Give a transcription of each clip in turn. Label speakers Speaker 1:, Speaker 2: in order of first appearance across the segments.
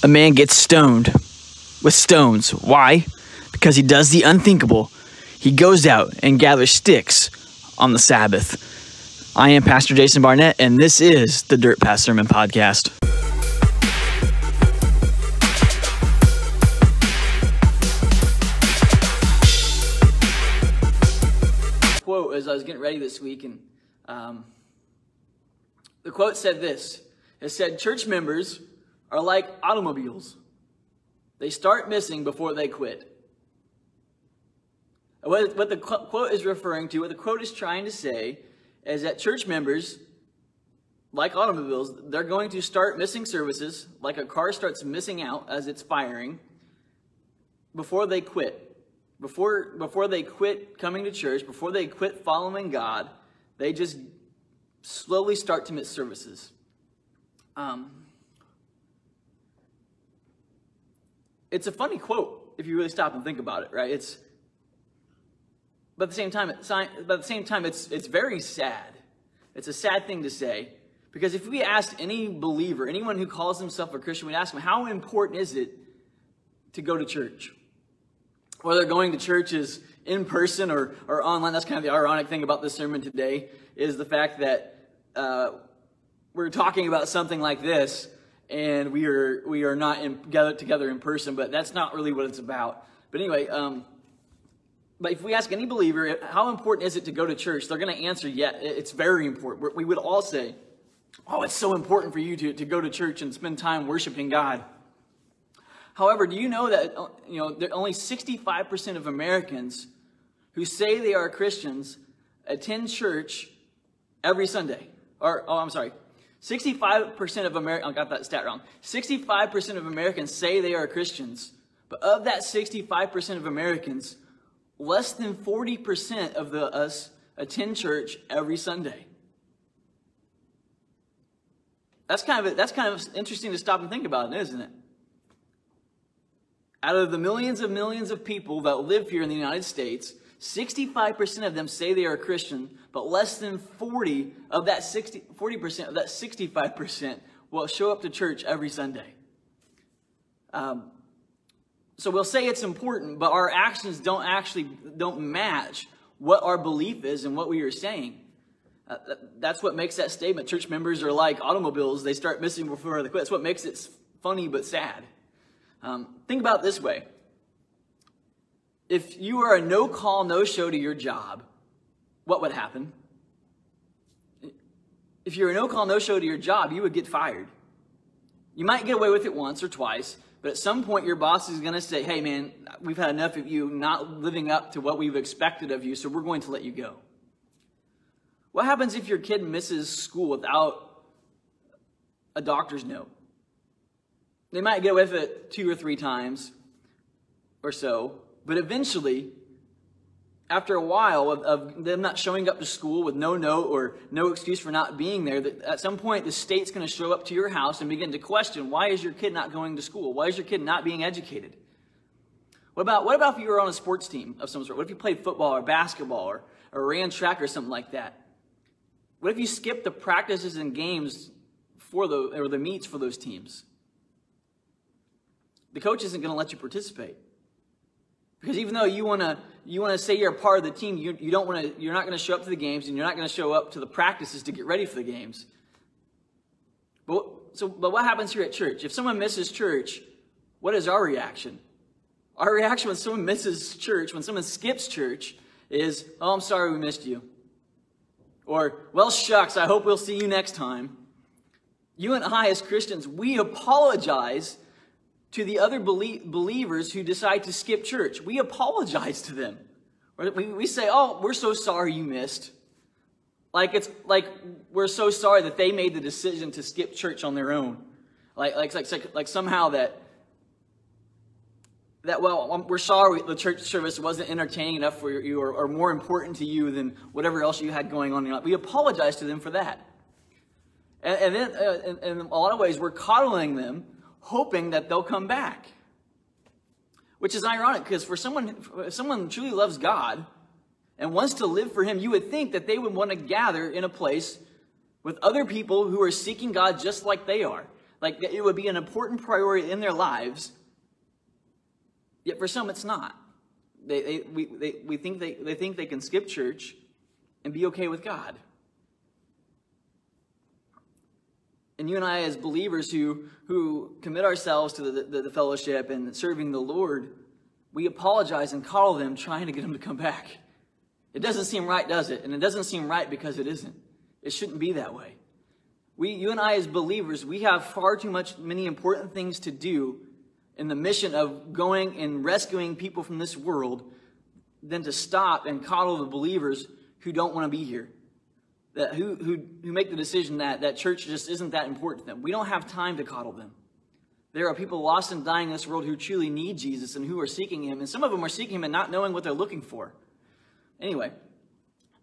Speaker 1: a man gets stoned with stones. Why? Because he does the unthinkable. He goes out and gathers sticks on the Sabbath. I am Pastor Jason Barnett, and this is the Dirt Path Sermon Podcast. Quote as I was getting ready this week, and the quote said this. It said, church members are like automobiles. They start missing before they quit. What the quote is referring to, what the quote is trying to say, is that church members, like automobiles, they're going to start missing services, like a car starts missing out as it's firing, before they quit. Before they quit coming to church, before they quit following God, they just slowly start to miss services. It's a funny quote if you really stop and think about it, right? But at the same time, it's very sad. It's a sad thing to say, because if we asked any believer, anyone who calls himself a Christian, we'd ask them, how important is it to go to church? Whether going to church is in person or online, that's kind of the ironic thing about this sermon today, is the fact that we're talking about something like this, and we are not gathered together in person, but that's not really what it's about. But anyway, but if we ask any believer, how important is it to go to church? They're going to answer, yeah, it's very important. We would all say, oh, it's so important for you to go to church and spend time worshiping God. However, do you know that there are only 65% of Americans who say they are Christians attend church every Sunday? 65% of Americans, I got that stat wrong. 65% of Americans say they are Christians, but of that 65% of Americans, less than 40% of us attend church every Sunday. That's kind of interesting to stop and think about, isn't it? Out of the millions of people that live here in the United States, 65% of them say they are Christian, but less than 40% of that 65% will show up to church every Sunday. So we'll say it's important, but our actions don't match what our belief is and what we are saying. That's what makes that statement. Church members are like automobiles. They start missing before they quit. That's what makes it funny but sad. Think about it this way. If you are a no-call, no-show to your job, what would happen? If you're a no-call, no-show to your job, you would get fired. You might get away with it once or twice, but at some point your boss is going to say, hey man, we've had enough of you not living up to what we've expected of you, so we're going to let you go. What happens if your kid misses school without a doctor's note? They might get away with it 2 or 3 times or so, but eventually, after a while of them not showing up to school with no note or no excuse for not being there, that at some point the state's going to show up to your house and begin to question, why is your kid not going to school? Why is your kid not being educated? What about if you were on a sports team of some sort? What if you played football or basketball or ran track or something like that? What if you skipped the practices and games or the meets for those teams? The coach isn't going to let you participate. Because even though you want to say you're a part of the team, you're not going to show up to the games, and you're not going to show up to the practices to get ready for the games. But what happens here at church? If someone misses church, what is our reaction? Our reaction when someone misses church, when someone skips church, is, oh, I'm sorry we missed you. Or, well, shucks, I hope we'll see you next time. You and I as Christians, we apologize to the other believers who decide to skip church. We apologize to them. We say, oh, we're so sorry you missed. Like we're so sorry that they made the decision to skip church on their own. Like somehow that well, we're sorry the church service wasn't entertaining enough for you or more important to you than whatever else you had going on in your life. We apologize to them for that. And then in a lot of ways, we're coddling them, hoping that they'll come back. Which is ironic, because if someone truly loves God and wants to live for Him, you would think that they would want to gather in a place with other people who are seeking God just like they are. Like, it would be an important priority in their lives, yet for some it's not. They think they can skip church and be okay with God. And you and I, as believers who commit ourselves to the fellowship and serving the Lord, we apologize and coddle them, trying to get them to come back. It doesn't seem right, does it? And it doesn't seem right because it isn't. It shouldn't be that way. You and I, as believers, we have far too many important things to do in the mission of going and rescuing people from this world than to stop and coddle the believers who don't want to be here. Who make the decision that church just isn't that important to them. We don't have time to coddle them. There are people lost and dying in this world who truly need Jesus and who are seeking him. And some of them are seeking him and not knowing what they're looking for. Anyway,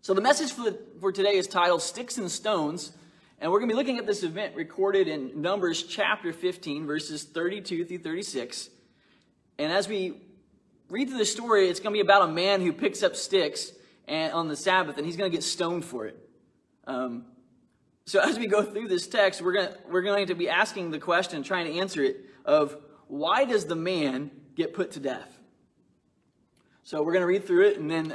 Speaker 1: so the message for today is titled Sticks and Stones. And we're going to be looking at this event recorded in Numbers chapter 15, verses 32 through 36. And as we read through the story, it's going to be about a man who picks up sticks on the Sabbath, and he's going to get stoned for it. So as we go through this text, we're going to be asking the question, trying to answer it, of why does the man get put to death? So we're going to read through it, and then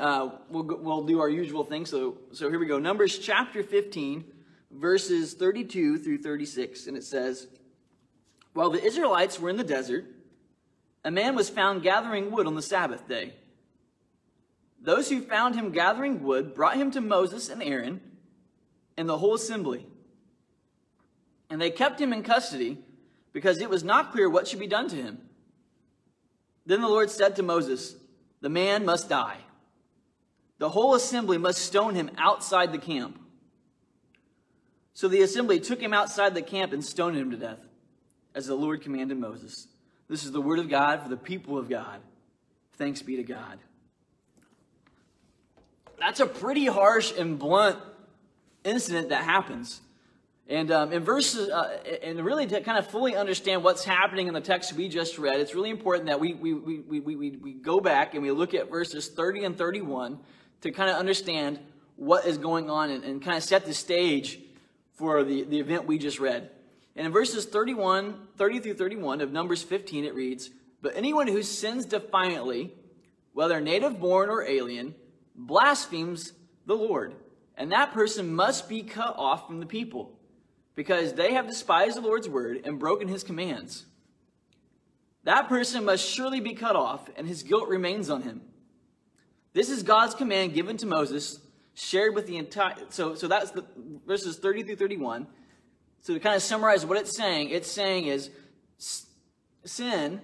Speaker 1: we'll do our usual thing. So here we go. Numbers chapter 15, verses 32 through 36, and it says, while the Israelites were in the desert, a man was found gathering wood on the Sabbath day. Those who found him gathering wood brought him to Moses and Aaron and the whole assembly. And they kept him in custody because it was not clear what should be done to him. Then the Lord said to Moses, the man must die. The whole assembly must stone him outside the camp. So the assembly took him outside the camp and stoned him to death, as the Lord commanded Moses. This is the word of God for the people of God. Thanks be to God. That's a pretty harsh and blunt incident that happens. And in verses, and really to kind of fully understand what's happening in the text we just read, it's really important that we go back and we look at verses 30 and 31 to kind of understand what is going on and kind of set the stage for the event we just read. And in verses 30 through 31 of Numbers 15, it reads, but anyone who sins defiantly, whether native born or alien, blasphemes the Lord. And that person must be cut off from the people, because they have despised the Lord's word and broken his commands. That person must surely be cut off, and his guilt remains on him. This is God's command given to Moses, shared with the entire... So that's the verses 30 through 31. So to kind of summarize what it's saying is sin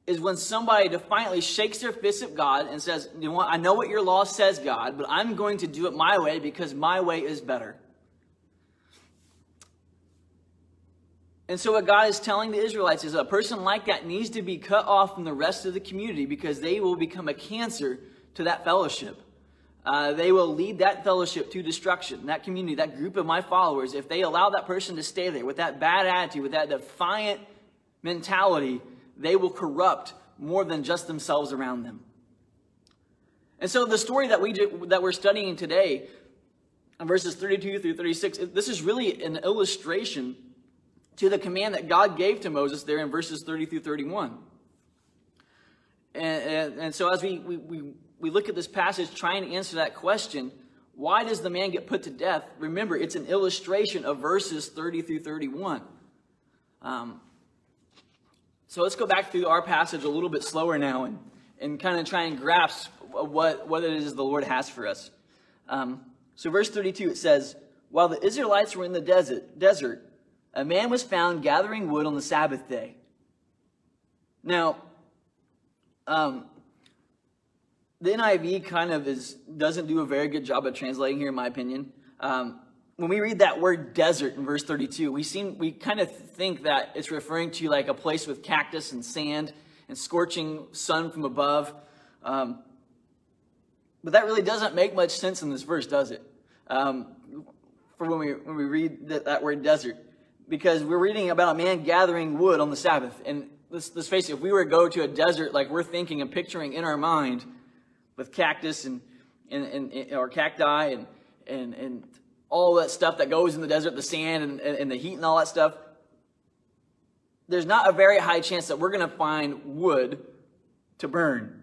Speaker 1: is when somebody defiantly shakes their fist at God and says, you know what, I know what your law says, God, but I'm going to do it my way because my way is better. And so what God is telling the Israelites is a person like that needs to be cut off from the rest of the community because they will become a cancer to that fellowship. They will lead that fellowship to destruction. That community, that group of my followers, if they allow that person to stay there with that bad attitude, with that defiant mentality, they will corrupt more than just themselves around them. And so the story that we're studying today, in verses 32 through 36, this is really an illustration to the command that God gave to Moses there in verses 30 through 31. And so as we look at this passage trying to answer that question, why does the man get put to death? Remember, it's an illustration of verses 30 through 31. So let's go back through our passage a little bit slower now and kind of try and grasp what it is the Lord has for us. So verse 32, it says, while the Israelites were in the desert, a man was found gathering wood on the Sabbath day. Now, the NIV kind of doesn't do a very good job of translating here, in my opinion. When we read that word desert in verse 32, we kind of think that it's referring to like a place with cactus and sand and scorching sun from above. But that really doesn't make much sense in this verse, does it? For when we read that word desert. Because we're reading about a man gathering wood on the Sabbath. And let's face it, if we were to go to a desert like we're thinking and picturing in our mind with cactus and or cacti and all that stuff that goes in the desert, the sand and the heat and all that stuff, there's not a very high chance that we're going to find wood to burn.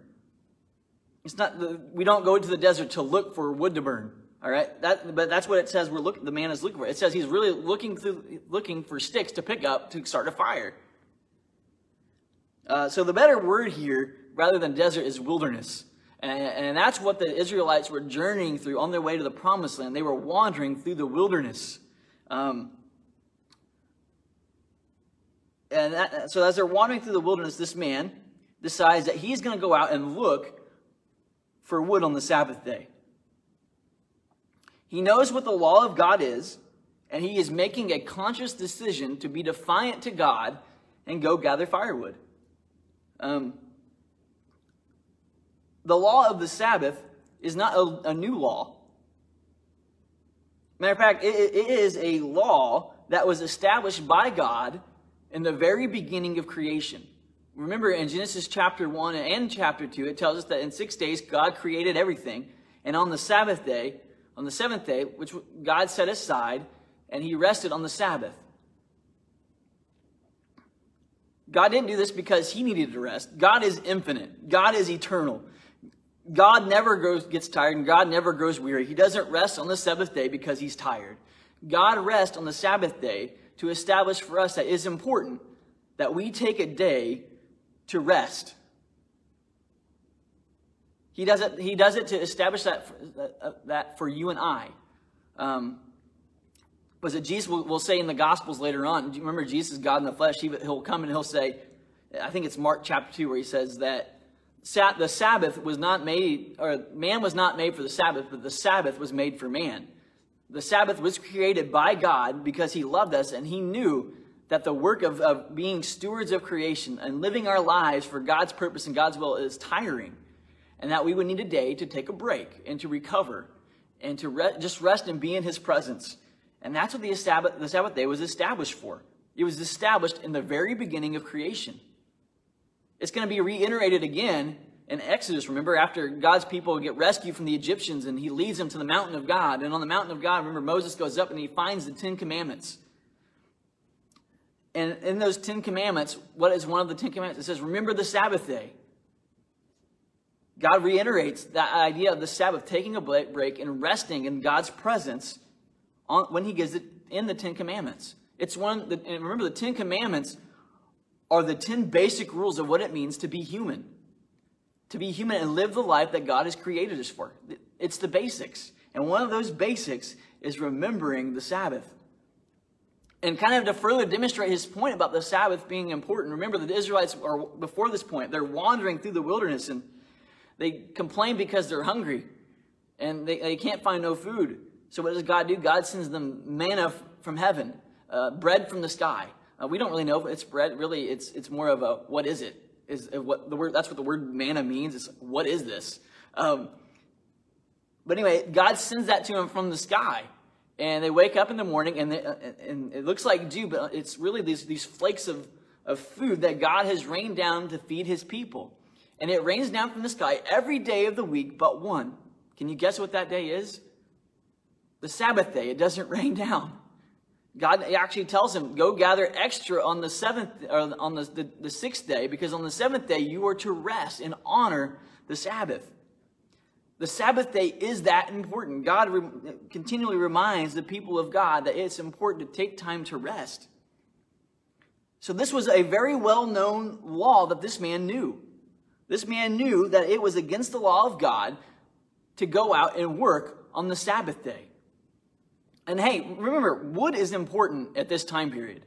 Speaker 1: It's not we don't go to the desert to look for wood to burn. All right, but that's what it says. The man is looking for. It says he's really looking for sticks to pick up to start a fire. So the better word here, rather than desert, is wilderness. And that's what the Israelites were journeying through on their way to the promised land. They were wandering through the wilderness. So as they're wandering through the wilderness, this man decides that he's going to go out and look for wood on the Sabbath day. He knows what the law of God is, and he is making a conscious decision to be defiant to God and go gather firewood. The law of the Sabbath is not a new law. Matter of fact, it is a law that was established by God in the very beginning of creation. Remember, in Genesis chapter 1 and chapter 2, it tells us that in 6 days God created everything, and on the Sabbath day, on the seventh day, which God set aside, and he rested on the Sabbath. God didn't do this because he needed to rest. God is infinite. God is eternal. God never gets tired, and God never grows weary. He doesn't rest on the seventh day because he's tired. God rests on the Sabbath day to establish for us that it is important that we take a day to rest. He does it to establish that for you and I. Was it Jesus will say in the Gospels later on? Do you remember Jesus is God in the flesh? He'll come and he'll say, I think it's Mark chapter 2 where he says that the Sabbath was not made, or man was not made for the Sabbath, but the Sabbath was made for man. The Sabbath was created by God because he loved us, and he knew that the work of being stewards of creation and living our lives for God's purpose and God's will is tiring. And that we would need a day to take a break and to recover and to just rest and be in his presence. And that's what the Sabbath day was established for. It was established in the very beginning of creation. It's going to be reiterated again in Exodus. Remember, after God's people get rescued from the Egyptians and he leads them to the mountain of God. And on the mountain of God, remember, Moses goes up and he finds the 10 Commandments. And in those 10 Commandments, what is one of the 10 Commandments? It says, remember the Sabbath day. God reiterates that idea of the Sabbath, taking a break and resting in God's presence when he gives it in the 10 Commandments. And remember, the 10 Commandments are the 10 basic rules of what it means to be human. To be human and live the life that God has created us for. It's the basics. And one of those basics is remembering the Sabbath. And kind of to further demonstrate his point about the Sabbath being important, remember the Israelites are, before this point, they're wandering through the wilderness and they complain because they're hungry and they can't find no food. So what does God do? God sends them manna from heaven, bread from the sky. We don't really know if it's bread. Really, it's more of a what is it? That's what the word manna means. It's what is this? But anyway, God sends that to them from the sky, and they wake up in the morning and it looks like dew, but it's really these flakes of food that God has rained down to feed his people. And it rains down from the sky every day of the week but one. Can you guess what that day is? The Sabbath day. It doesn't rain down. God actually tells him, go gather extra on the seventh, or on the sixth day, because on the seventh day you are to rest and honor the Sabbath. The Sabbath day is that important. God continually reminds the people of God that it's important to take time to rest. So this was a very well-known law that this man knew. This man knew that it was against the law of God to go out and work on the Sabbath day. And hey, remember, wood is important at this time period.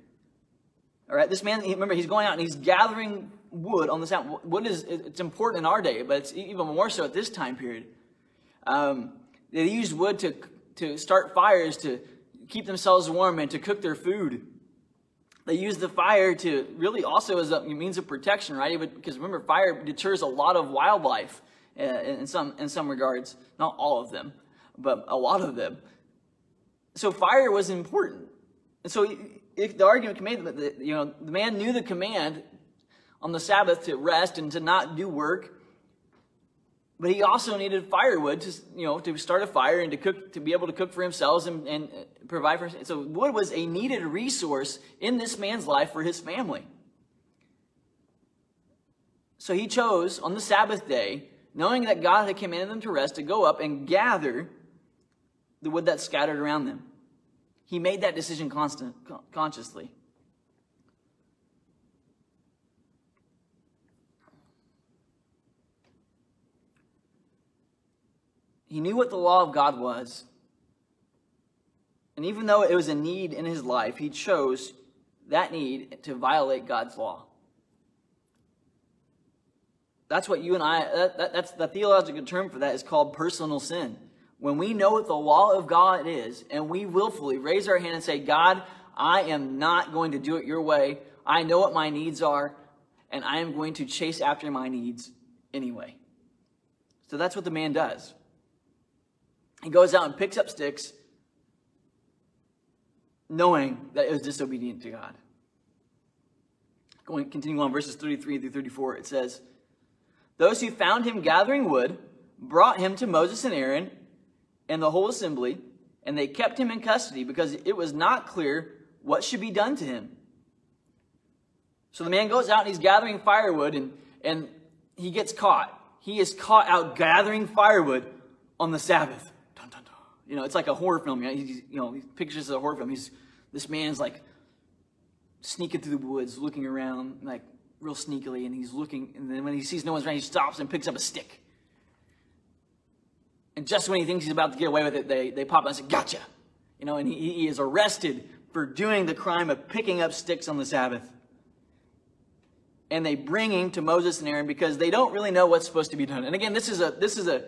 Speaker 1: All right, this man, remember, he's going out and he's gathering wood on the Sabbath. Wood it's important in our day, but it's even more so at this time period. They used wood to start fires, to keep themselves warm, and to cook their food. They used the fire to really also as a means of protection, right? Because remember, fire deters a lot of wildlife in some regards. Not all of them, but a lot of them. So fire was important. And so the argument can be that the man knew the command on the Sabbath to rest and to not do work, but he also needed firewood to start a fire and to be able to cook for himself and provide for himself. So wood was a needed resource in this man's life for his family. So he chose on the Sabbath day, knowing that God had commanded them to rest, to go up and gather the wood that scattered around them. He made that decision consciously. He knew what the law of God was. And even though it was a need in his life, he chose that need to violate God's law. That's what you and I, that's the theological term for that is called personal sin. When we know what the law of God is, and we willfully raise our hand and say, God, I am not going to do it your way. I know what my needs are, and I am going to chase after my needs anyway. So that's what the man does. He goes out and picks up sticks, knowing that it was disobedient to God. Continuing on, verses 33 through 34, it says, those who found him gathering wood brought him to Moses and Aaron and the whole assembly, and they kept him in custody because it was not clear what should be done to him. So the man goes out and he's gathering firewood, and he gets caught. He is caught out gathering firewood on the Sabbath. Dun, dun, dun. You know, it's like a horror film. He pictures a horror film. This man's like sneaking through the woods, looking around like real sneakily, and he's looking, and then when he sees no one's around, he stops and picks up a stick. And just when he thinks he's about to get away with it, they pop up and say, gotcha! You know, and he is arrested for doing the crime of picking up sticks on the Sabbath. And they bring him to Moses and Aaron because they don't really know what's supposed to be done. And again, this is a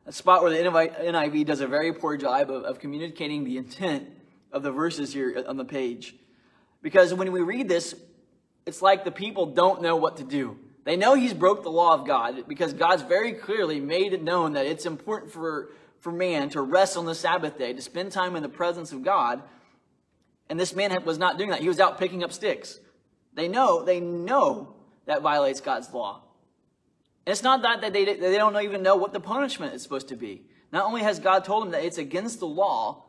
Speaker 1: spot where the NIV does a very poor job of communicating the intent of the verses here on the page. Because when we read this, it's like the people don't know what to do. They know he's broke the law of God because God's very clearly made it known that it's important for man to rest on the Sabbath day, to spend time in the presence of God. And this man was not doing that. He was out picking up sticks. They know that violates God's law. And it's not that they don't even know what the punishment is supposed to be. Not only has God told them that it's against the law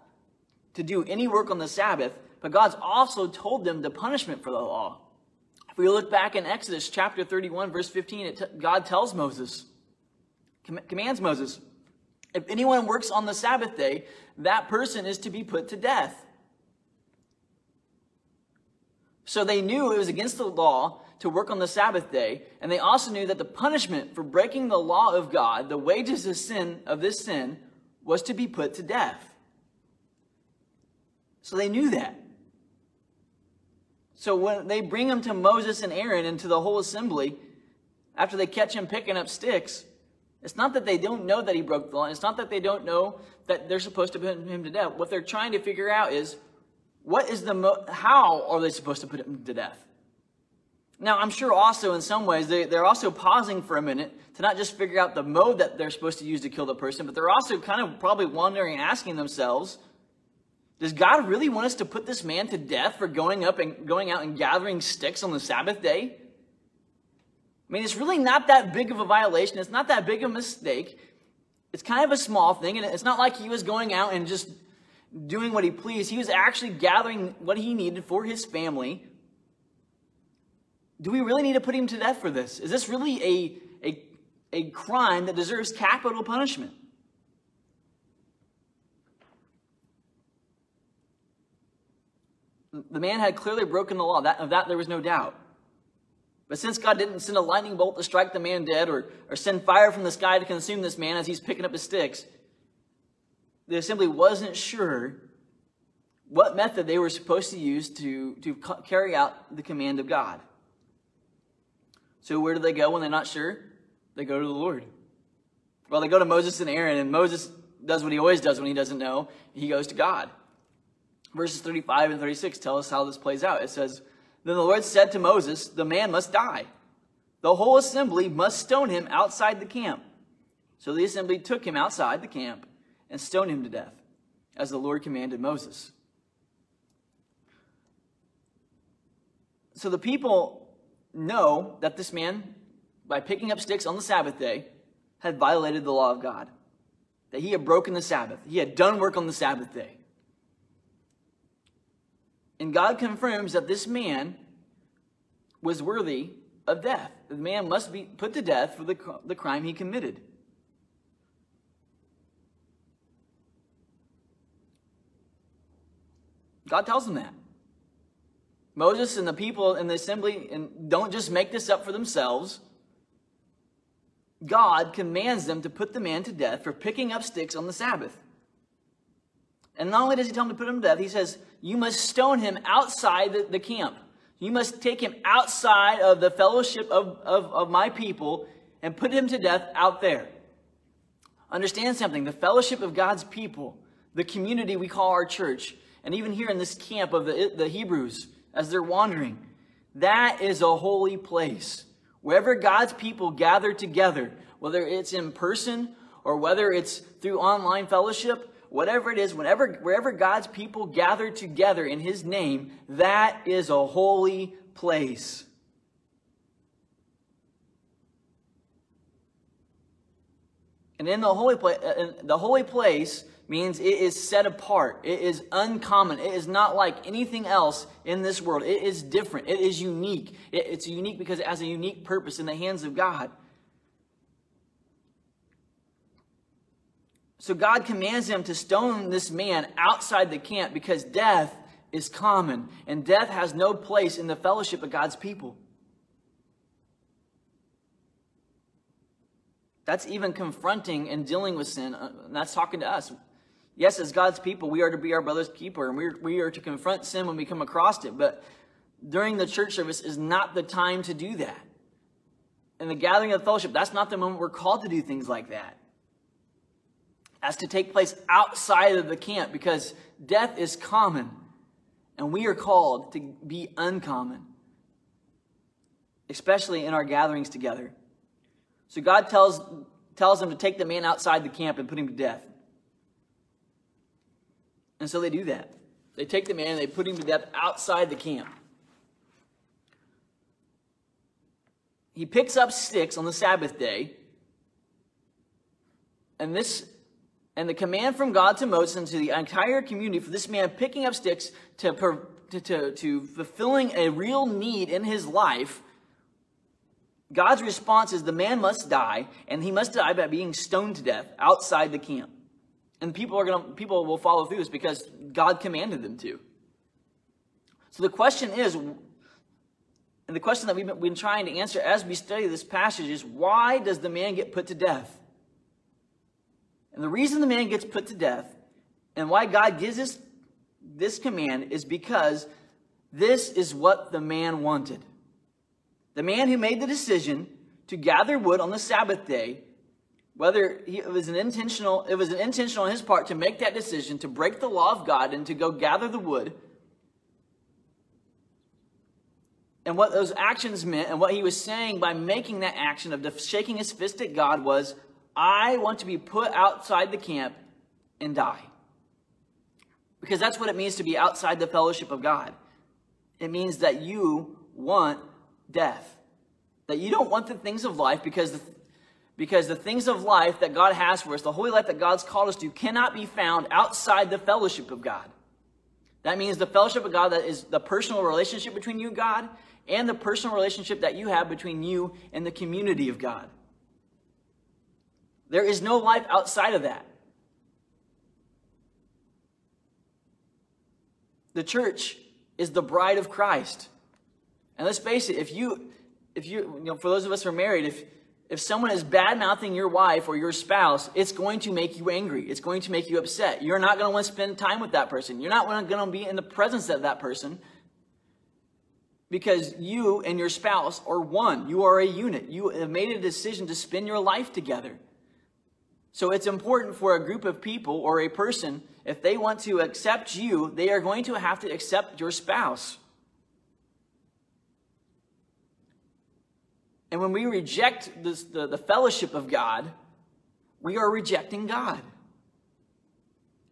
Speaker 1: to do any work on the Sabbath, but God's also told them the punishment for the law. If we look back in Exodus chapter 31, verse 15, God tells Moses, commands Moses, if anyone works on the Sabbath day, that person is to be put to death. So they knew it was against the law to work on the Sabbath day, and they also knew that the punishment for breaking the law of God, the wages of this sin, was to be put to death. So they knew that. So when they bring him to Moses and Aaron and to the whole assembly, after they catch him picking up sticks, it's not that they don't know that he broke the law. It's not that they don't know that they're supposed to put him to death. What they're trying to figure out is, how are they supposed to put him to death? Now, I'm sure also in some ways, they're also pausing for a minute to not just figure out the mode that they're supposed to use to kill the person, but they're also kind of probably wondering and asking themselves, does God really want us to put this man to death for going out and gathering sticks on the Sabbath day? I mean, it's really not that big of a violation. It's not that big of a mistake. It's kind of a small thing, and it's not like he was going out and just doing what he pleased. He was actually gathering what he needed for his family. Do we really need to put him to death for this? Is this really a crime that deserves capital punishment? The man had clearly broken the law. Of that there was no doubt. But since God didn't send a lightning bolt to strike the man dead or send fire from the sky to consume this man as he's picking up his sticks, the assembly wasn't sure what method they were supposed to use to carry out the command of God. So where do they go when they're not sure? They go to the Lord. Well, they go to Moses and Aaron, and Moses does what he always does when he doesn't know. He goes to God. Verses 35 and 36 tell us how this plays out. It says, then the Lord said to Moses, the man must die. The whole assembly must stone him outside the camp. So the assembly took him outside the camp and stoned him to death, as the Lord commanded Moses. So the people know that this man, by picking up sticks on the Sabbath day, had violated the law of God. That he had broken the Sabbath. He had done work on the Sabbath day. And God confirms that this man was worthy of death. The man must be put to death for the crime he committed. God tells them that. Moses and the people in the assembly don't just make this up for themselves. God commands them to put the man to death for picking up sticks on the Sabbath. And not only does he tell them to put him to death, he says, you must stone him outside the camp. You must take him outside of the fellowship of my people and put him to death out there. Understand something. The fellowship of God's people, the community we call our church, and even here in this camp of the Hebrews, as they're wandering, that is a holy place. Wherever God's people gather together, whether it's in person or whether it's through online fellowship, whatever it is, wherever God's people gather together in his name, that is a holy place. And in the holy place means it is set apart. It is uncommon. It is not like anything else in this world. It is different. It is unique. It's unique because it has a unique purpose in the hands of God. So God commands him to stone this man outside the camp because death is common and death has no place in the fellowship of God's people. That's even confronting and dealing with sin. And that's talking to us. Yes, as God's people, we are to be our brother's keeper, and we are to confront sin when we come across it. But during the church service is not the time to do that. In the gathering of the fellowship, that's not the moment we're called to do things like that. As to take place outside of the camp, because death is common, and we are called to be uncommon, especially in our gatherings together. So God tells them to take the man outside the camp and put him to death. And so they do that. They take the man and they put him to death outside the camp. He picks up sticks on the Sabbath day. And the command from God to Moses and to the entire community for this man picking up sticks to fulfilling a real need in his life, God's response is the man must die, and he must die by being stoned to death outside the camp. And people will follow through this because God commanded them to. So the question is, and the question that we've been trying to answer as we study this passage is, why does the man get put to death? And the reason the man gets put to death and why God gives us this command is because this is what the man wanted. The man who made the decision to gather wood on the Sabbath day, whether it was intentional on his part to make that decision to break the law of God and to go gather the wood, and what those actions meant and what he was saying by making that action of shaking his fist at God was, I want to be put outside the camp and die. Because that's what it means to be outside the fellowship of God. It means that you want death. That you don't want the things of life because the things of life that God has for us, the holy life that God's called us to, cannot be found outside the fellowship of God. That means the fellowship of God, that is the personal relationship between you and God, and the personal relationship that you have between you and the community of God. There is no life outside of that. The church is the bride of Christ. And let's face it, if you for those of us who are married, if someone is bad-mouthing your wife or your spouse, it's going to make you angry. It's going to make you upset. You're not going to want to spend time with that person. You're not going to be in the presence of that person because you and your spouse are one. You are a unit. You have made a decision to spend your life together. So it's important for a group of people or a person, if they want to accept you, they are going to have to accept your spouse. And when we reject the fellowship of God, we are rejecting God.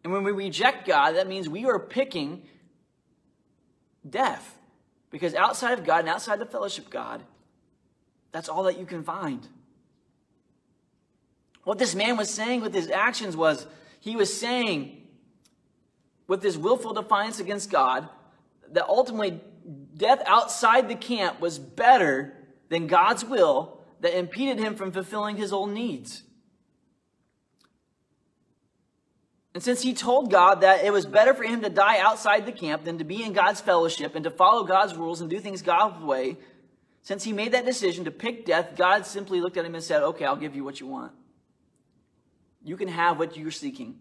Speaker 1: And when we reject God, that means we are picking death. Because outside of God and outside the fellowship of God, that's all that you can find. What this man was saying with his actions was, he was saying with his willful defiance against God, that ultimately death outside the camp was better than God's will that impeded him from fulfilling his own needs. And since he told God that it was better for him to die outside the camp than to be in God's fellowship and to follow God's rules and do things God's way, since he made that decision to pick death, God simply looked at him and said, okay, I'll give you what you want. You can have what you're seeking.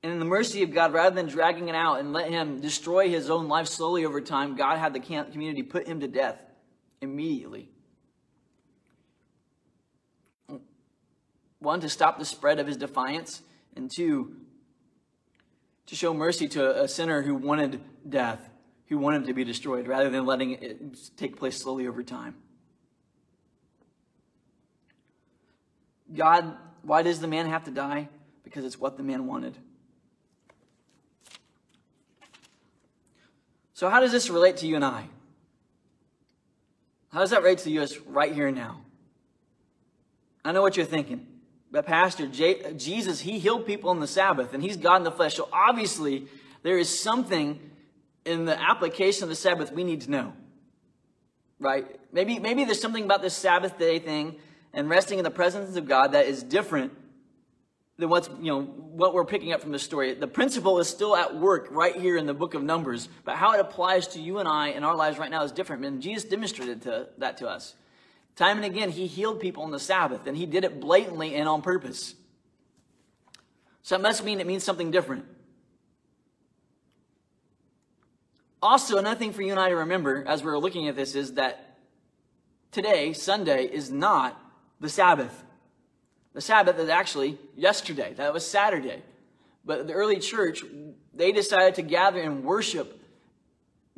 Speaker 1: And in the mercy of God, rather than dragging it out and let him destroy his own life slowly over time, God had the camp community put him to death immediately. One, to stop the spread of his defiance, and two, to show mercy to a sinner who wanted death, who wanted to be destroyed, rather than letting it take place slowly over time. God, why does the man have to die? Because it's what the man wanted. So how does this relate to you and I? How does that relate to us right here and now? I know what you're thinking. But Pastor, Jesus, he healed people on the Sabbath, and he's God in the flesh. So obviously, there is something in the application of the Sabbath we need to know. Right? Maybe there's something about this Sabbath day thing and resting in the presence of God that is different than what we're picking up from the story. The principle is still at work right here in the book of Numbers, but how it applies to you and I in our lives right now is different. And Jesus demonstrated that to us. Time and again, he healed people on the Sabbath, and he did it blatantly and on purpose. So it must mean it means something different. Also, another thing for you and I to remember as we're looking at this is that today, Sunday, is not the Sabbath. The Sabbath is actually yesterday. That was Saturday. But the early church, they decided to gather and worship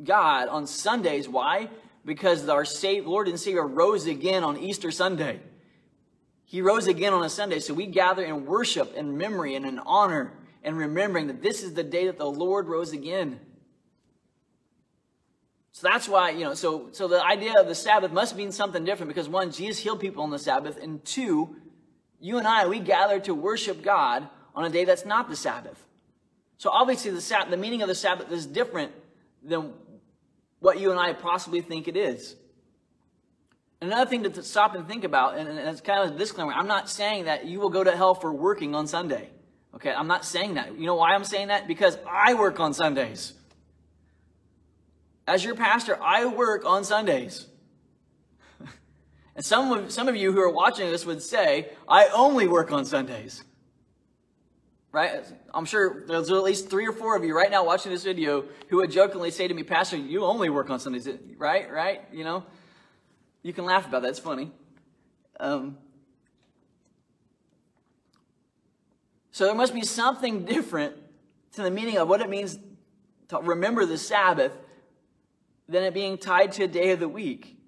Speaker 1: God on Sundays. Why? Because our Lord and Savior rose again on Easter Sunday. He rose again on a Sunday. So we gather and worship in memory and in honor and remembering that this is the day that the Lord rose again. So that's why, so the idea of the Sabbath must mean something different because one, Jesus healed people on the Sabbath, and two, you and I, we gather to worship God on a day that's not the Sabbath. So obviously the meaning of the Sabbath is different than what you and I possibly think it is. Another thing to stop and think about, and it's kind of a disclaimer, I'm not saying that you will go to hell for working on Sunday. Okay, I'm not saying that. You know why I'm saying that? Because I work on Sundays. As your pastor, I work on Sundays. And some of you who are watching this would say, I only work on Sundays. Right? I'm sure there's at least 3 or 4 of you right now watching this video who would jokingly say to me, Pastor, you only work on Sundays, right? You can laugh about that. It's funny. So there must be something different to the meaning of what it means to remember the Sabbath than it being tied to a day of the week.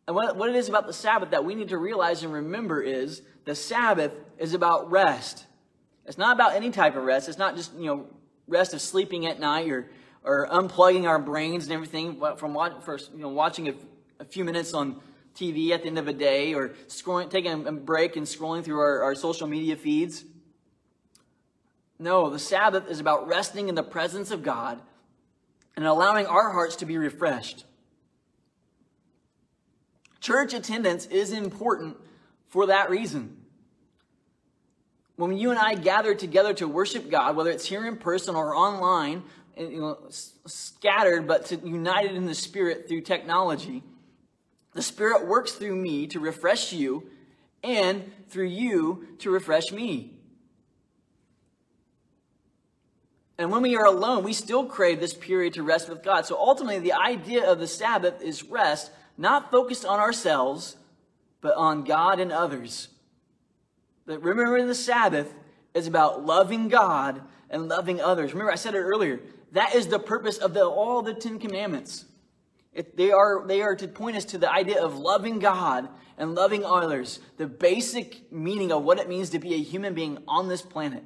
Speaker 1: And what it is about the Sabbath that we need to realize and remember is the Sabbath is about rest. It's not about any type of rest. It's not just, rest of sleeping at night or unplugging our brains and everything from watching a few minutes on TV at the end of a day or taking a break and scrolling through our social media feeds. No, the Sabbath is about resting in the presence of God and allowing our hearts to be refreshed. Church attendance is important for that reason. When you and I gather together to worship God, whether it's here in person or online, scattered but united in the Spirit through technology, the Spirit works through me to refresh you and through you to refresh me. And when we are alone, we still crave this period to rest with God. So ultimately, the idea of the Sabbath is rest, not focused on ourselves, but on God and others. But remember, the Sabbath is about loving God and loving others. Remember, I said it earlier. That is the purpose of all the 10 Commandments. They are to point us to the idea of loving God and loving others. The basic meaning of what it means to be a human being on this planet.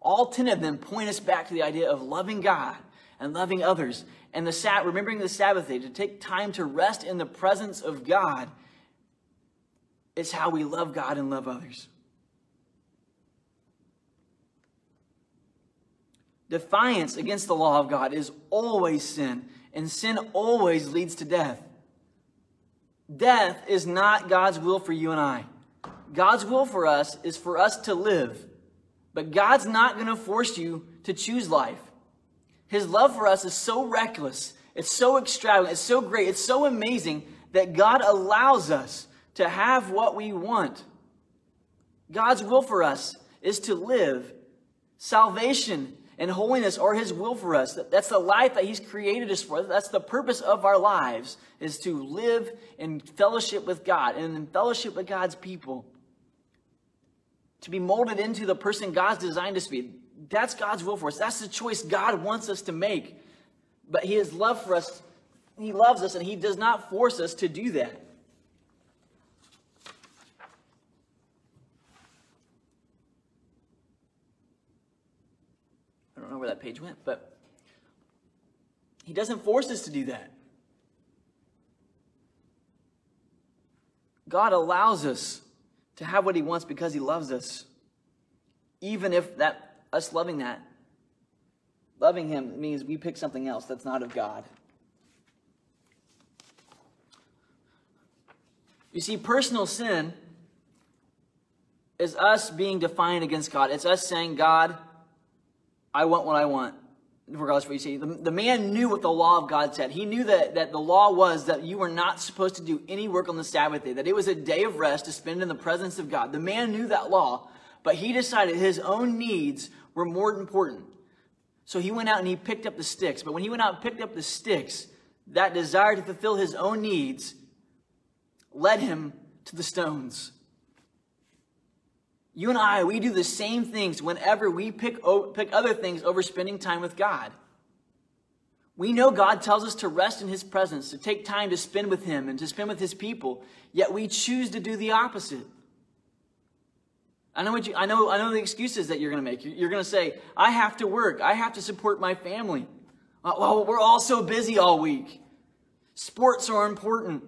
Speaker 1: All 10 of them point us back to the idea of loving God and loving others. And remembering the Sabbath day, to take time to rest in the presence of God, is how we love God and love others. Defiance against the law of God is always sin, and sin always leads to death. Death is not God's will for you and I. God's will for us is for us to live. But God's not going to force you to choose life. His love for us is so reckless, it's so extravagant, it's so great, it's so amazing that God allows us to have what we want. God's will for us is to live. Salvation and holiness are His will for us. That's the life that He's created us for. That's the purpose of our lives, is to live in fellowship with God and in fellowship with God's people. To be molded into the person God's designed us to be. That's God's will for us. That's the choice God wants us to make. But His love for us, He loves us, and He does not force us to do that. I don't know where that page went, but He doesn't force us to do that. God allows us to have what He wants because He loves us. Even if us loving Him means we pick something else that's not of God. You see, personal sin is us being defiant against God. It's us saying, God, I want what I want, regardless of what you say. The man knew what the law of God said. He knew that the law was that you were not supposed to do any work on the Sabbath day, that it was a day of rest to spend in the presence of God. The man knew that law, but he decided his own needs were more important. So he went out and he picked up the sticks. But when he went out and picked up the sticks, that desire to fulfill his own needs led him to the stones. You and I, we do the same things whenever we pick other things over spending time with God. We know God tells us to rest in His presence, to take time to spend with Him and to spend with His people, yet we choose to do the opposite. I know the excuses that you're going to make. You're going to say, I have to work. I have to support my family. Well, we're all so busy all week. Sports are important.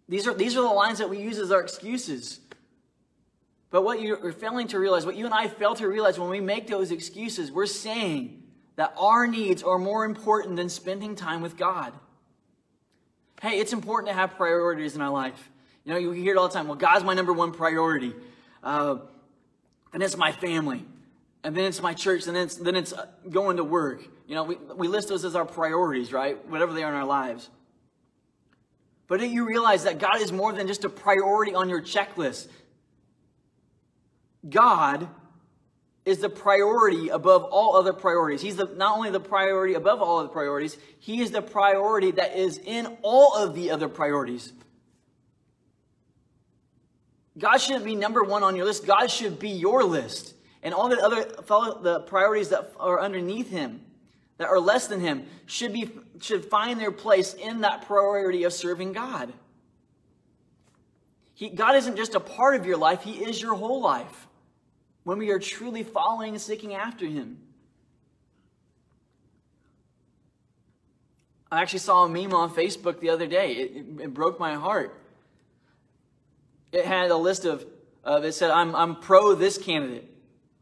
Speaker 1: These are the lines that we use as our excuses. But what you're failing to realize, what you and I fail to realize when we make those excuses, we're saying that our needs are more important than spending time with God. Hey, it's important to have priorities in our life. You know, you hear it all the time. Well, God's my number one priority. And it's my family. And then it's my church. And then it's going to work. You know, we list those as our priorities, right? Whatever they are in our lives. But do you realize that God is more than just a priority on your checklist? God is the priority above all other priorities. He's not only the priority above all other priorities, He is the priority that is in all of the other priorities. God shouldn't be number one on your list. God should be your list. And all the priorities that are underneath Him, that are less than Him, should find their place in that priority of serving God. God isn't just a part of your life. He is your whole life. When we are truly following and seeking after Him. I actually saw a meme on Facebook the other day. It broke my heart. It had a list of it said, I'm pro this candidate.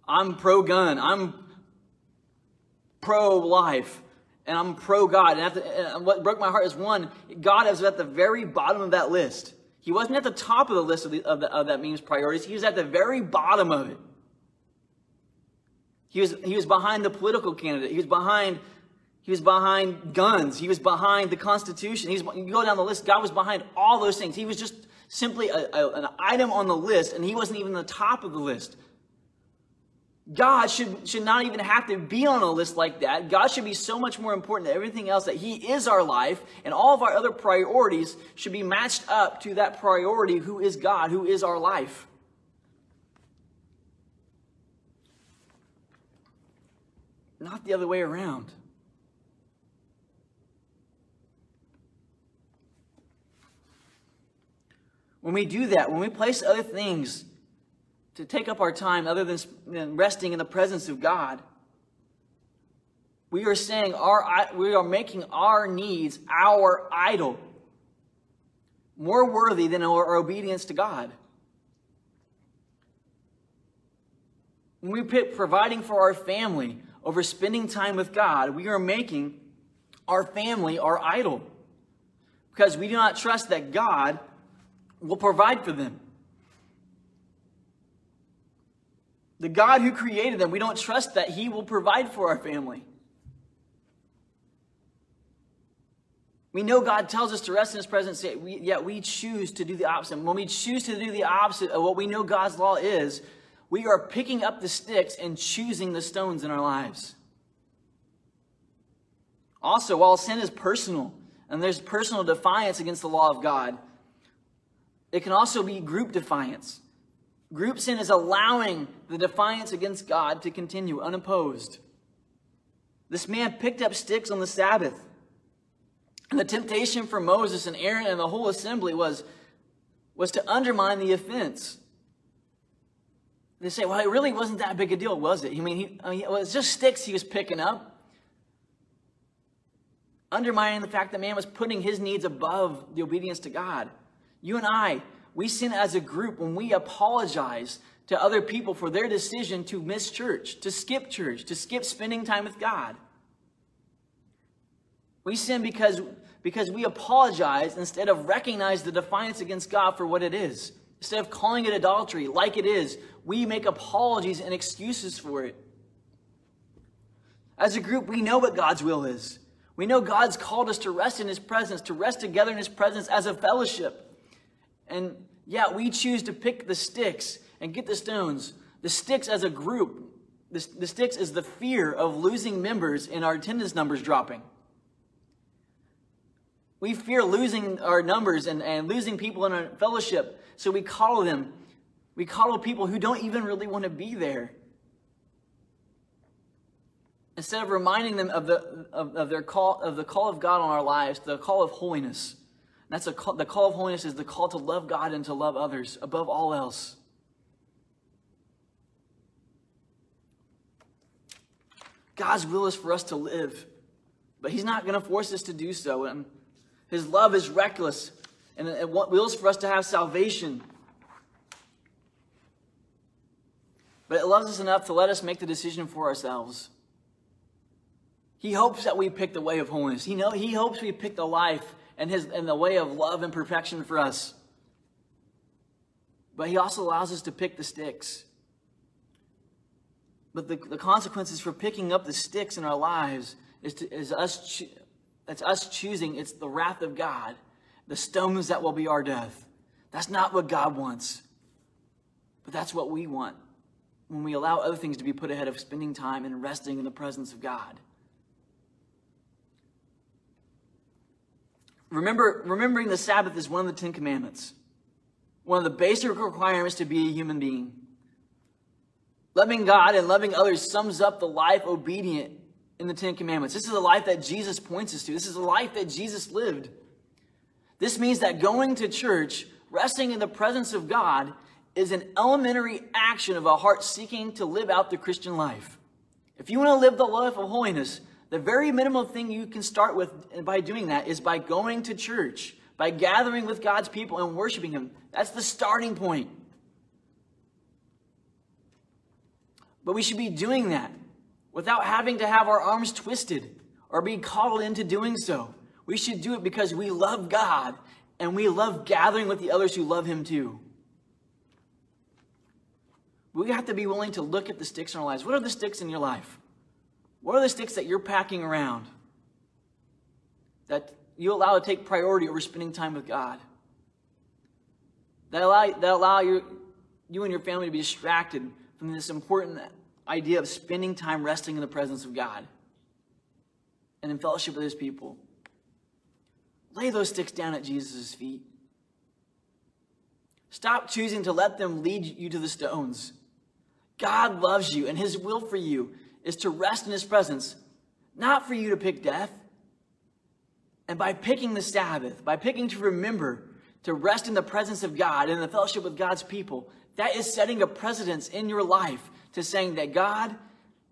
Speaker 1: I'm pro-gun. I'm pro-life. And I'm pro-God. And what broke my heart is, one, God is at the very bottom of that list. He wasn't at the top of the list of that meme's priorities. He was at the very bottom of it. He was behind the political candidate. He was behind guns. He was behind the Constitution. You go down the list, God was behind all those things. He was just simply an item on the list, and He wasn't even the top of the list. God should not even have to be on a list like that. God should be so much more important than everything else, that He is our life, and all of our other priorities should be matched up to that priority, who is God, who is our life. Not the other way around. When we do that, when we place other things to take up our time other than resting in the presence of God, we are saying we are making our needs our idol, more worthy than our obedience to God. When we put providing for our family over spending time with God, we are making our family our idol. because we do not trust that God will provide for them. The God who created them, we don't trust that He will provide for our family. We know God tells us to rest in His presence, yet we choose to do the opposite. When we choose to do the opposite of what we know God's law is, we are picking up the sticks and choosing the stones in our lives. Also, while sin is personal, and there's personal defiance against the law of God, it can also be group defiance. Group sin is allowing the defiance against God to continue unopposed. This man picked up sticks on the Sabbath. And the temptation for Moses and Aaron and the whole assembly was to undermine the offense. They say, well, it really wasn't that big a deal, was it? It was just sticks he was picking up. Undermining the fact that man was putting his needs above the obedience to God. You and I, we sin as a group when we apologize to other people for their decision to miss church, to skip spending time with God. We sin because we apologize instead of recognize the defiance against God for what it is. Instead of calling it adultery like it is, we make apologies and excuses for it. As a group, we know what God's will is. We know God's called us to rest in His presence, to rest together in His presence as a fellowship. And yeah, we choose to pick the sticks and get the stones. The sticks as a group, the sticks is the fear of losing members and our attendance numbers dropping. We fear losing our numbers and losing people in our fellowship, so we coddle them. We coddle people who don't even really want to be there. Instead of reminding them of the call of God on our lives, the call of holiness. And the call of holiness is the call to love God and to love others above all else. God's will is for us to live, but He's not going to force us to do so. And His love is reckless, and it wills for us to have salvation. But it loves us enough to let us make the decision for ourselves. He hopes that we pick the way of holiness. He hopes we pick the life and the way of love and perfection for us. But He also allows us to pick the sticks. But the consequences for picking up the sticks in our lives is us choosing. It's the wrath of God, the stones that will be our death. That's not what God wants. But that's what we want when we allow other things to be put ahead of spending time and resting in the presence of God. Remembering the Sabbath is one of the 10 Commandments. One of the basic requirements to be a human being. Loving God and loving others sums up the life obedient in the 10 Commandments. This is a life that Jesus points us to. This is a life that Jesus lived. This means that going to church, resting in the presence of God, is an elementary action of a heart seeking to live out the Christian life. If you want to live the life of holiness, the very minimal thing you can start with by doing that is by going to church, by gathering with God's people and worshiping Him. That's the starting point. But we should be doing that without having to have our arms twisted or be coddled into doing so. We should do it because we love God and we love gathering with the others who love Him too. We have to be willing to look at the sticks in our lives. What are the sticks in your life? What are the sticks that you're packing around that you allow to take priority over spending time with God? That allow you and your family to be distracted from this important idea of spending time resting in the presence of God and in fellowship with His people. Lay those sticks down at Jesus' feet. Stop choosing to let them lead you to the stones. God loves you, and His will for you is to rest in His presence, not for you to pick death. And by picking the Sabbath, by picking to remember to rest in the presence of God and in the fellowship with God's people, that is setting a precedence in your life to saying that God,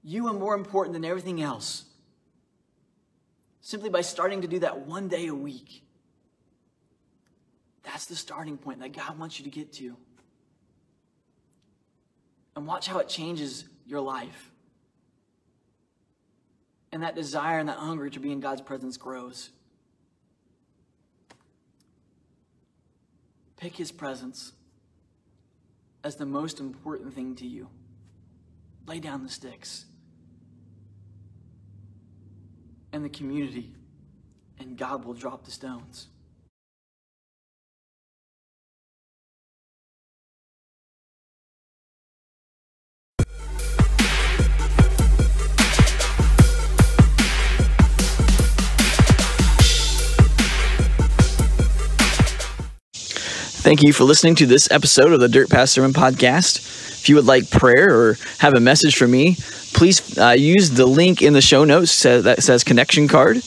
Speaker 1: you are more important than everything else. Simply by starting to do that one day a week. That's the starting point that God wants you to get to. And watch how it changes your life. And that desire and that hunger to be in God's presence grows. Pick his presence as the most important thing to you. Lay down the sticks. And the community, and God will drop the stones. Thank you for listening to this episode of the Dirt Path Sermon Podcast. If you would like prayer or have a message for me, please use the link in the show notes that says connection card.